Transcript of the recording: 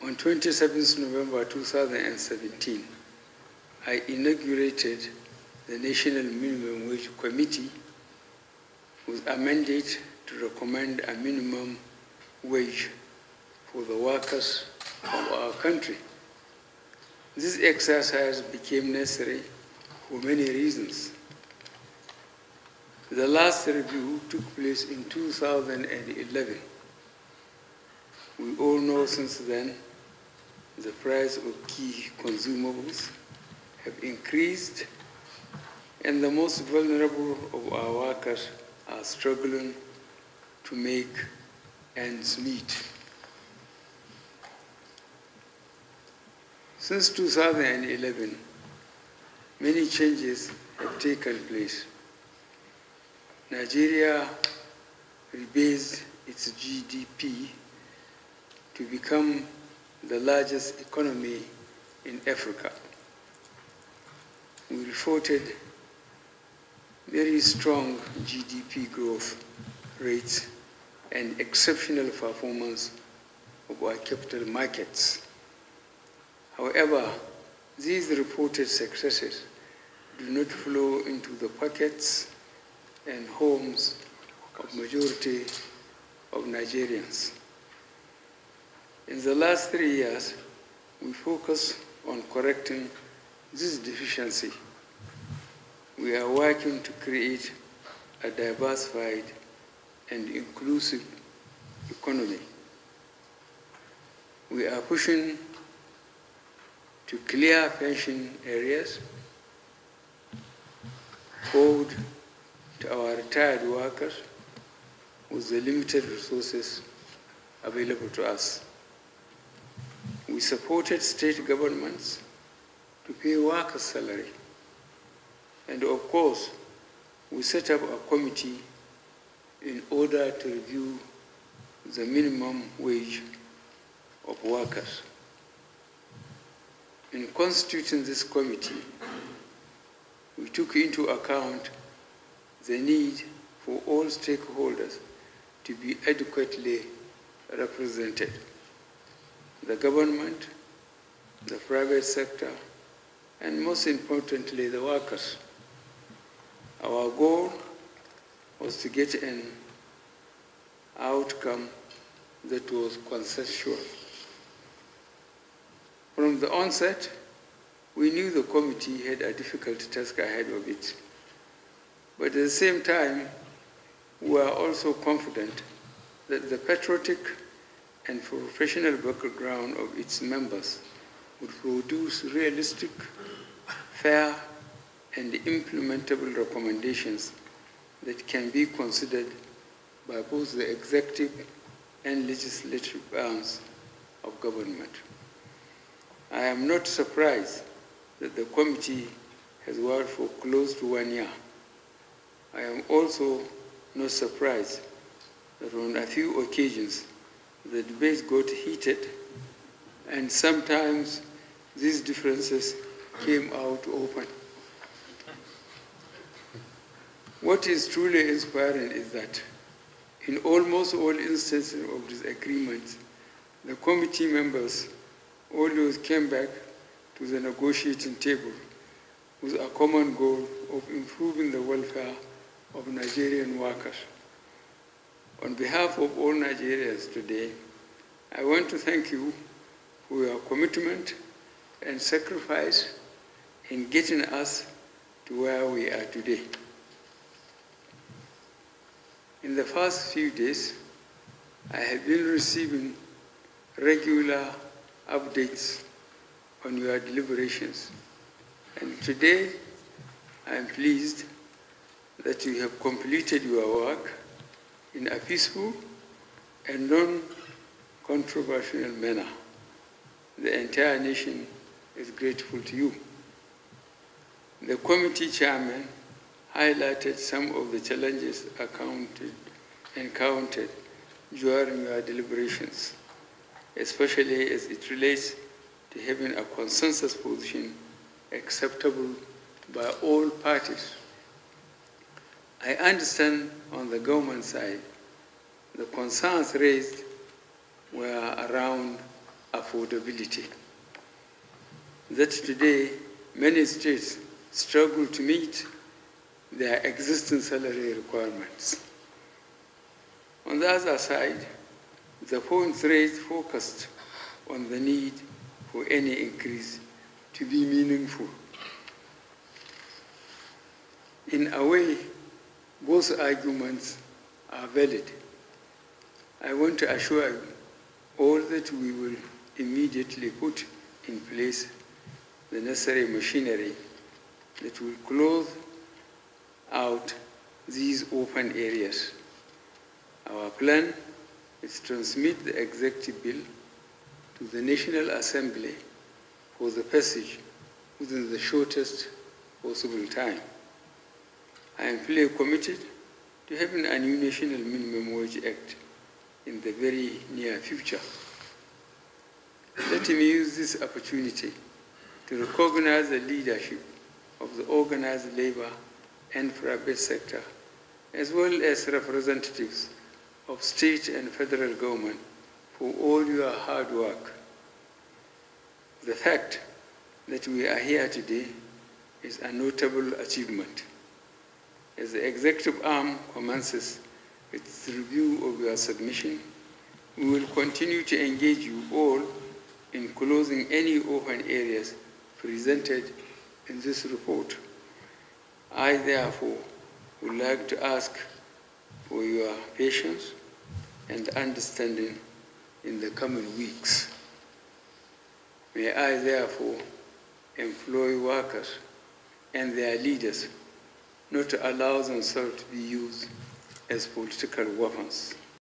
On 27th November 2017, I inaugurated the National Minimum Wage Committee with a mandate to recommend a minimum wage for the workers of our country. This exercise became necessary for many reasons. The last review took place in 2011. We all know since then the price of key consumables have increased, and the most vulnerable of our workers are struggling to make ends meet. Since 2011, many changes have taken place. Nigeria rebased its GDP to become the largest economy in Africa. We reported very strong GDP growth rates and exceptional performance of our capital markets. However, these reported successes do not flow into the pockets and homes of majority of Nigerians. In the last 3 years, we focused on correcting this deficiency. We are working to create a diversified and inclusive economy. We are pushing to clear pension areas, owed to our retired workers with the limited resources available to us. We supported state governments to pay workers' salary. And of course, we set up a committee in order to review the minimum wage of workers. In constituting this committee, we took into account the need for all stakeholders to be adequately represented: the government, the private sector, and most importantly, the workers. Our goal was to get an outcome that was consensual. From the onset, we knew the committee had a difficult task ahead of it. But at the same time, we were also confident that the patriotic and professional background of its members would produce realistic, fair, and implementable recommendations that can be considered by both the executive and legislative arms of government. I am not surprised that the committee has worked for close to 1 year. I am also not surprised that on a few occasions the debates got heated, and sometimes these differences came out open. What is truly inspiring is that in almost all instances of disagreements, the committee members always came back to the negotiating table with a common goal of improving the welfare of Nigerian workers. On behalf of all Nigerians today, I want to thank you for your commitment and sacrifice in getting us to where we are today. In the first few days, I have been receiving regular updates on your deliberations. And today, I am pleased that you have completed your work in a peaceful and non-controversial manner. The entire nation is grateful to you. The committee chairman highlighted some of the challenges encountered during your deliberations, especially as it relates to having a consensus position acceptable by all parties. I understand on the government side, the concerns raised were around affordability. That today many states struggle to meet their existing salary requirements. On the other side, the points raised focused on the need for any increase to be meaningful. In a way, both arguments are valid. I want to assure you all that we will immediately put in place the necessary machinery that will close out these open areas. Our plan is to transmit the executive bill to the National Assembly for the passage within the shortest possible time. I am fully committed to having a new National Minimum Wage Act in the very near future. Let me use this opportunity to recognize the leadership of the organized labor and private sector, as well as representatives of state and federal government for all your hard work. The fact that we are here today is a notable achievement. As the executive arm commences its review of your submission, we will continue to engage you all in closing any open areas presented in this report. I, therefore, would like to ask for your patience and understanding in the coming weeks. May I, therefore, employ workers and their leaders not to allow themselves to be used as political weapons.